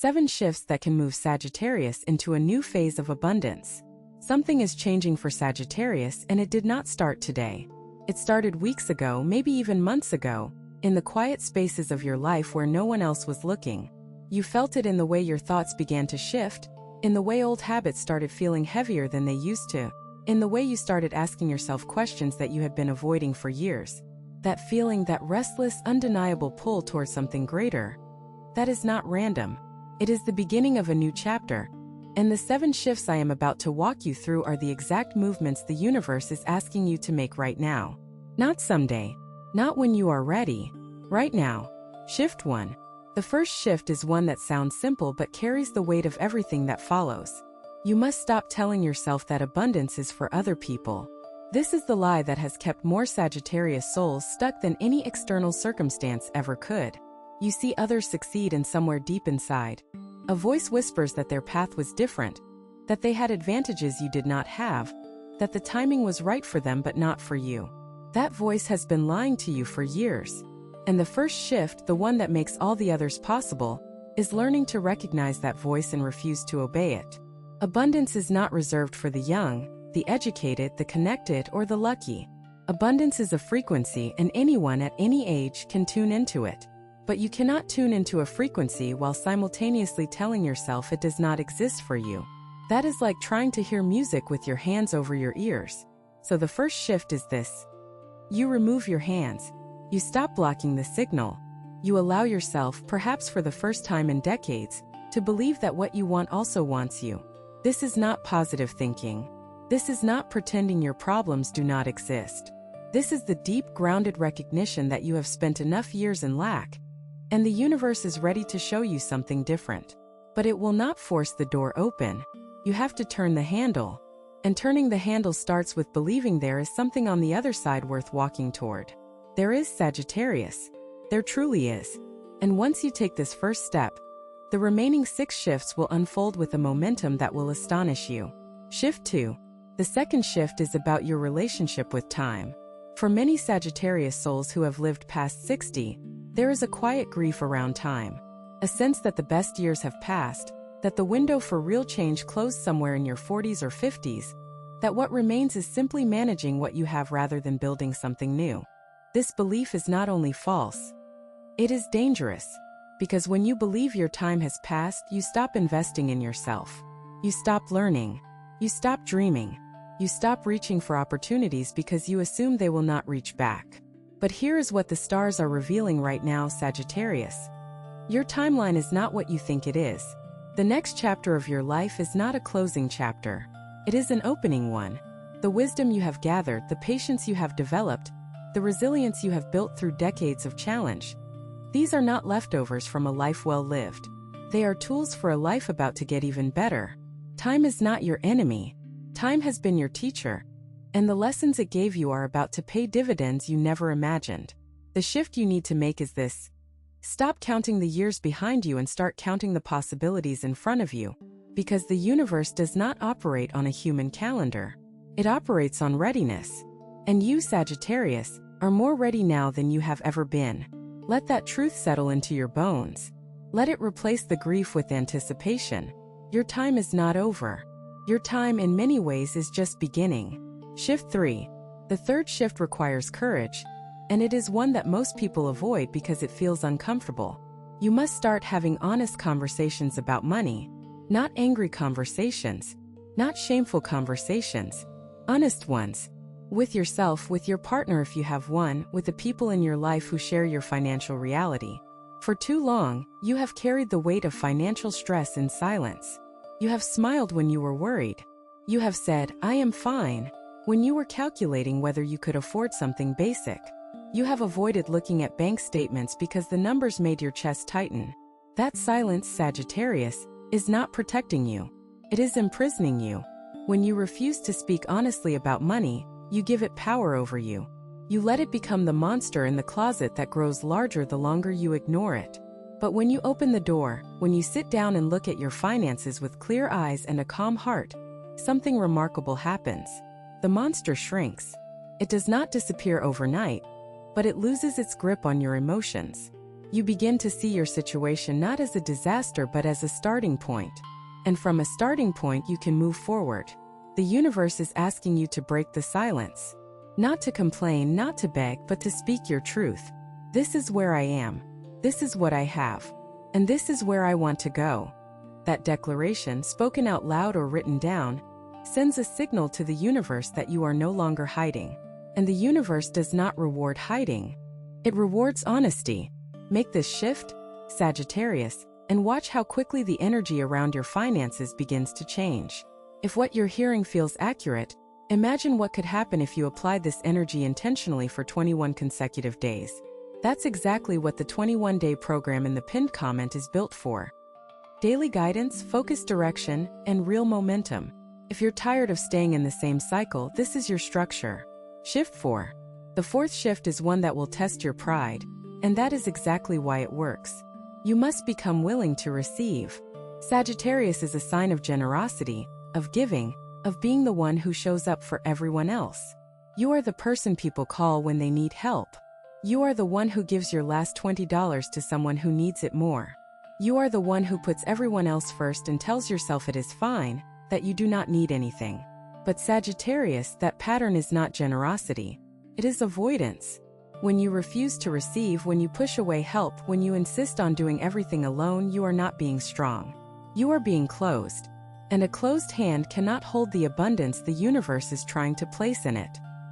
7 shifts that can move Sagittarius into a new phase of abundance. Something is changing for Sagittarius, and it did not start today. It started weeks ago, maybe even months ago, in the quiet spaces of your life where no one else was looking. You felt it in the way your thoughts began to shift, in the way old habits started feeling heavier than they used to, in the way you started asking yourself questions that you had been avoiding for years. That feeling, that restless, undeniable pull towards something greater. That is not random. It is the beginning of a new chapter, and the 7 shifts I am about to walk you through are the exact movements the universe is asking you to make right now. Not someday, not when you are ready, right now. Shift 1. The first shift is one that sounds simple but carries the weight of everything that follows. You must stop telling yourself that abundance is for other people. This is the lie that has kept more Sagittarius souls stuck than any external circumstance ever could. You see others succeed, and somewhere deep inside, a voice whispers that their path was different, that they had advantages you did not have, that the timing was right for them but not for you. That voice has been lying to you for years. And the first shift, the one that makes all the others possible, is learning to recognize that voice and refuse to obey it. Abundance is not reserved for the young, the educated, the connected, or the lucky. Abundance is a frequency, and anyone at any age can tune into it. But you cannot tune into a frequency while simultaneously telling yourself it does not exist for you. That is like trying to hear music with your hands over your ears. So the first shift is this. You remove your hands. You stop blocking the signal. You allow yourself, perhaps for the first time in decades, to believe that what you want also wants you. This is not positive thinking. This is not pretending your problems do not exist. This is the deep, grounded recognition that you have spent enough years in lack, and the universe is ready to show you something different. But it will not force the door open. You have to turn the handle. And turning the handle starts with believing there is something on the other side worth walking toward. There is, Sagittarius. There truly is. And once you take this first step, the remaining 6 shifts will unfold with a momentum that will astonish you. Shift 2. The second shift is about your relationship with time. For many Sagittarius souls who have lived past 60, there is a quiet grief around time. A sense that the best years have passed, that the window for real change closed somewhere in your 40s or 50s, that what remains is simply managing what you have rather than building something new. This belief is not only false, it is dangerous. Because when you believe your time has passed, you stop investing in yourself. You stop learning. You stop dreaming. You stop reaching for opportunities because you assume they will not reach back. But here is what the stars are revealing right now, Sagittarius. Your timeline is not what you think it is. The next chapter of your life is not a closing chapter. It is an opening one. The wisdom you have gathered, the patience you have developed, the resilience you have built through decades of challenge. These are not leftovers from a life well lived. They are tools for a life about to get even better. Time is not your enemy. Time has been your teacher. And the lessons it gave you are about to pay dividends you never imagined. The shift you need to make is this. Stop counting the years behind you and start counting the possibilities in front of you. Because the universe does not operate on a human calendar. It operates on readiness. And you, Sagittarius, are more ready now than you have ever been. Let that truth settle into your bones. Let it replace the grief with anticipation. Your time is not over. Your time, in many ways, is just beginning. Shift 3. The third shift requires courage, and it is one that most people avoid because it feels uncomfortable. You must start having honest conversations about money, not angry conversations, not shameful conversations, honest ones. With yourself, with your partner if you have one, with the people in your life who share your financial reality. For too long, you have carried the weight of financial stress in silence. You have smiled when you were worried. You have said, "I am fine," when you were calculating whether you could afford something basic. You have avoided looking at bank statements because the numbers made your chest tighten. That silence, Sagittarius, is not protecting you. It is imprisoning you. When you refuse to speak honestly about money, you give it power over you. You let it become the monster in the closet that grows larger the longer you ignore it. But when you open the door, when you sit down and look at your finances with clear eyes and a calm heart, something remarkable happens. The monster shrinks. It does not disappear overnight, but it loses its grip on your emotions. You begin to see your situation not as a disaster but as a starting point. And from a starting point you can move forward. The universe is asking you to break the silence. Not to complain, not to beg, but to speak your truth. This is where I am. This is what I have. And this is where I want to go. That declaration, spoken out loud or written down, sends a signal to the universe that you are no longer hiding. And the universe does not reward hiding. It rewards honesty. Make this shift, Sagittarius, and watch how quickly the energy around your finances begins to change. If what you're hearing feels accurate, imagine what could happen if you applied this energy intentionally for 21 consecutive days. That's exactly what the 21-day program in the pinned comment is built for. Daily guidance, focused direction, and real momentum. If you're tired of staying in the same cycle, this is your structure. Shift 4. The fourth shift is one that will test your pride, and that is exactly why it works. You must become willing to receive. Sagittarius is a sign of generosity, of giving, of being the one who shows up for everyone else. You are the person people call when they need help. You are the one who gives your last $20 to someone who needs it more. You are the one who puts everyone else first and tells yourself it is fine, that you do not need anything. But Sagittarius, that pattern is not generosity. It is avoidance. When you refuse to receive, when you push away help, when you insist on doing everything alone, you are not being strong. You are being closed. And a closed hand cannot hold the abundance the universe is trying to place in it.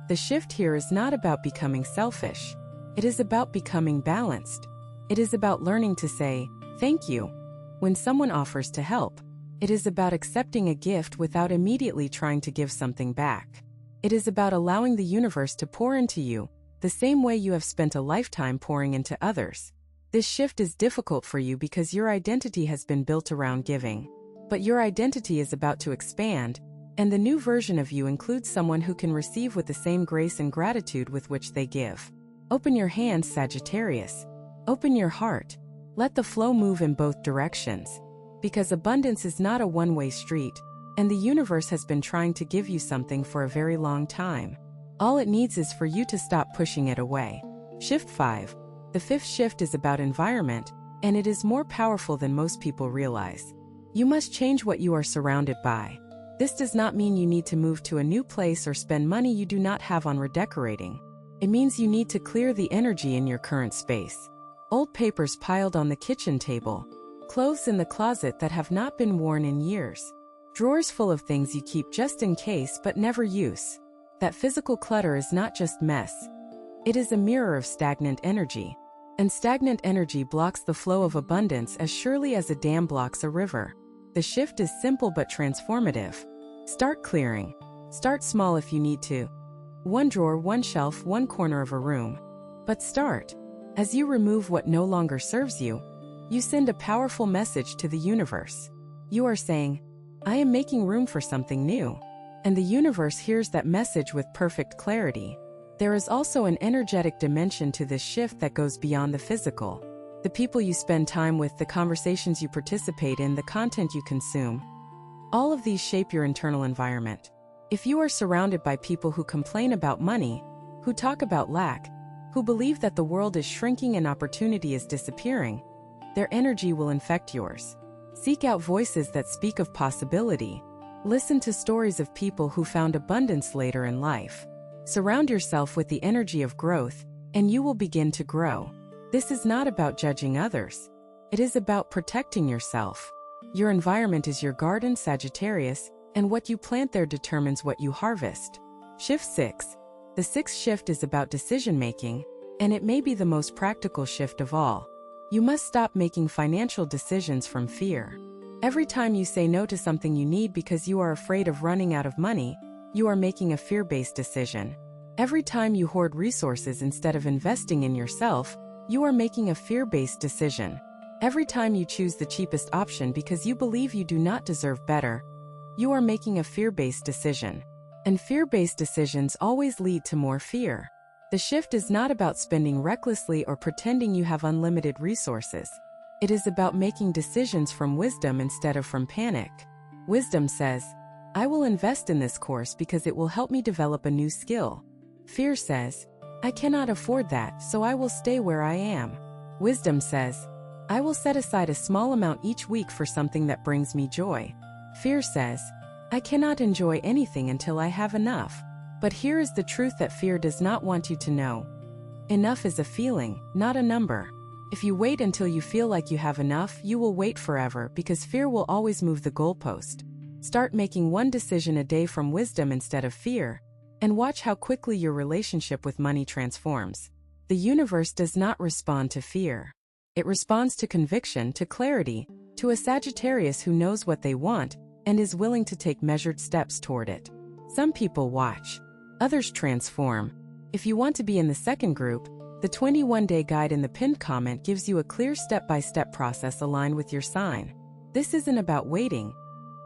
The shift here is not about becoming selfish. It is about becoming balanced. It is about learning to say, thank you, when someone offers to help. It is about accepting a gift without immediately trying to give something back. It is about allowing the universe to pour into you, the same way you have spent a lifetime pouring into others. This shift is difficult for you because your identity has been built around giving. But your identity is about to expand, and the new version of you includes someone who can receive with the same grace and gratitude with which they give. Open your hands, Sagittarius. Open your heart. Let the flow move in both directions. Because abundance is not a one-way street, and the universe has been trying to give you something for a very long time. All it needs is for you to stop pushing it away. Shift 5. The fifth shift is about environment, and it is more powerful than most people realize. You must change what you are surrounded by. This does not mean you need to move to a new place or spend money you do not have on redecorating. It means you need to clear the energy in your current space. Old papers piled on the kitchen table, clothes in the closet that have not been worn in years, drawers full of things you keep just in case but never use. That physical clutter is not just mess. It is a mirror of stagnant energy. And stagnant energy blocks the flow of abundance as surely as a dam blocks a river. The shift is simple but transformative. Start clearing. Start small if you need to. One drawer, one shelf, one corner of a room. But start. As you remove what no longer serves you, you send a powerful message to the universe. You are saying, I am making room for something new. And the universe hears that message with perfect clarity. There is also an energetic dimension to this shift that goes beyond the physical. The people you spend time with, the conversations you participate in, the content you consume. All of these shape your internal environment. If you are surrounded by people who complain about money, who talk about lack, who believe that the world is shrinking and opportunity is disappearing, their energy will infect yours. Seek out voices that speak of possibility. Listen to stories of people who found abundance later in life. Surround yourself with the energy of growth, and you will begin to grow. This is not about judging others. It is about protecting yourself. Your environment is your garden, Sagittarius, and what you plant there determines what you harvest. Shift 6. The sixth shift is about decision-making, and it may be the most practical shift of all. You must stop making financial decisions from fear. Every time you say no to something you need because you are afraid of running out of money, you are making a fear-based decision. Every time you hoard resources instead of investing in yourself, you are making a fear-based decision. Every time you choose the cheapest option because you believe you do not deserve better, you are making a fear-based decision. And fear-based decisions always lead to more fear. The shift is not about spending recklessly or pretending you have unlimited resources. It is about making decisions from wisdom instead of from panic. Wisdom says, I will invest in this course because it will help me develop a new skill. Fear says, I cannot afford that, so I will stay where I am. Wisdom says, I will set aside a small amount each week for something that brings me joy. Fear says, I cannot enjoy anything until I have enough. But here is the truth that fear does not want you to know. Enough is a feeling, not a number. If you wait until you feel like you have enough, you will wait forever because fear will always move the goalpost. Start making one decision a day from wisdom instead of fear, and watch how quickly your relationship with money transforms. The universe does not respond to fear. It responds to conviction, to clarity, to a Sagittarius who knows what they want and is willing to take measured steps toward it. Some people watch, others transform. If you want to be in the second group, the 21-day guide in the pinned comment gives you a clear step-by-step process aligned with your sign. This isn't about waiting,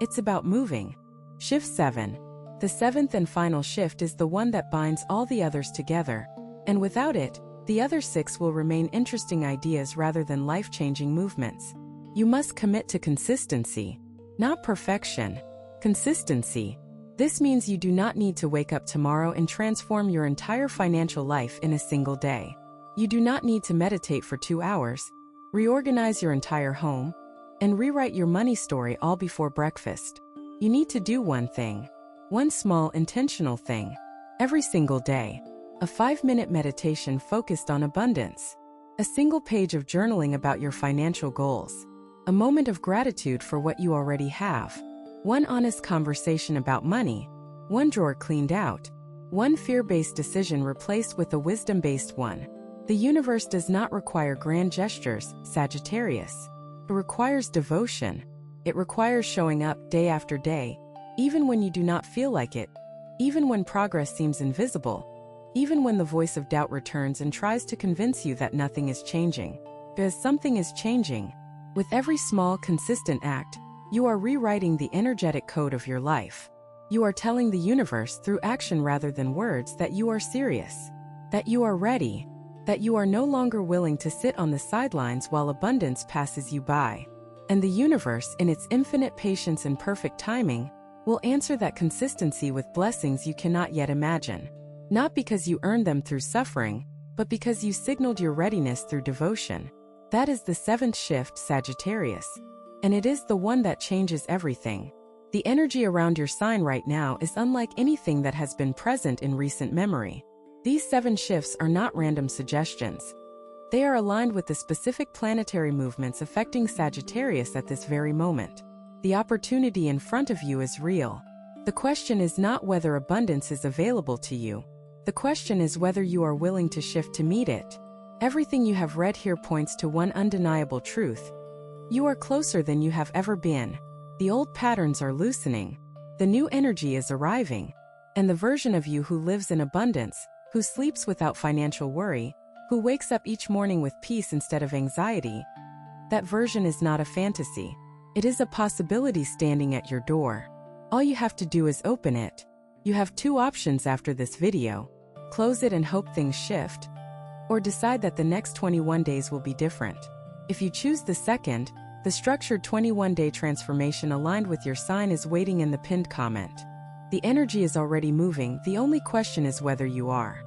it's about moving. Shift 7. The seventh and final shift is the one that binds all the others together, and without it, the other 6 will remain interesting ideas rather than life-changing movements. You must commit to consistency, not perfection. Consistency. This means you do not need to wake up tomorrow and transform your entire financial life in a single day. You do not need to meditate for 2 hours, reorganize your entire home, and rewrite your money story all before breakfast. You need to do one thing, one small intentional thing, every single day. A 5-minute meditation focused on abundance. A single page of journaling about your financial goals. A moment of gratitude for what you already have. One honest conversation about money. One drawer cleaned out. One fear-based decision replaced with a wisdom-based one. The universe does not require grand gestures, Sagittarius. It requires devotion. It requires showing up day after day, even when you do not feel like it, even when progress seems invisible, even when the voice of doubt returns and tries to convince you that nothing is changing. Because something is changing. With every small, consistent act, you are rewriting the energetic code of your life. You are telling the universe through action rather than words that you are serious, that you are ready, that you are no longer willing to sit on the sidelines while abundance passes you by. And the universe, in its infinite patience and perfect timing, will answer that consistency with blessings you cannot yet imagine. Not because you earned them through suffering, but because you signaled your readiness through devotion. That is the 7th shift, Sagittarius. And it is the one that changes everything. The energy around your sign right now is unlike anything that has been present in recent memory. These 7 shifts are not random suggestions. They are aligned with the specific planetary movements affecting Sagittarius at this very moment. The opportunity in front of you is real. The question is not whether abundance is available to you. The question is whether you are willing to shift to meet it. Everything you have read here points to one undeniable truth. You are closer than you have ever been. The old patterns are loosening. The new energy is arriving. And the version of you who lives in abundance, who sleeps without financial worry, who wakes up each morning with peace instead of anxiety, that version is not a fantasy. It is a possibility standing at your door. All you have to do is open it. You have 2 options after this video. Close it and hope things shift, or decide that the next 21 days will be different. If you choose the second, the structured 21-day transformation aligned with your sign is waiting in the pinned comment. The energy is already moving, the only question is whether you are.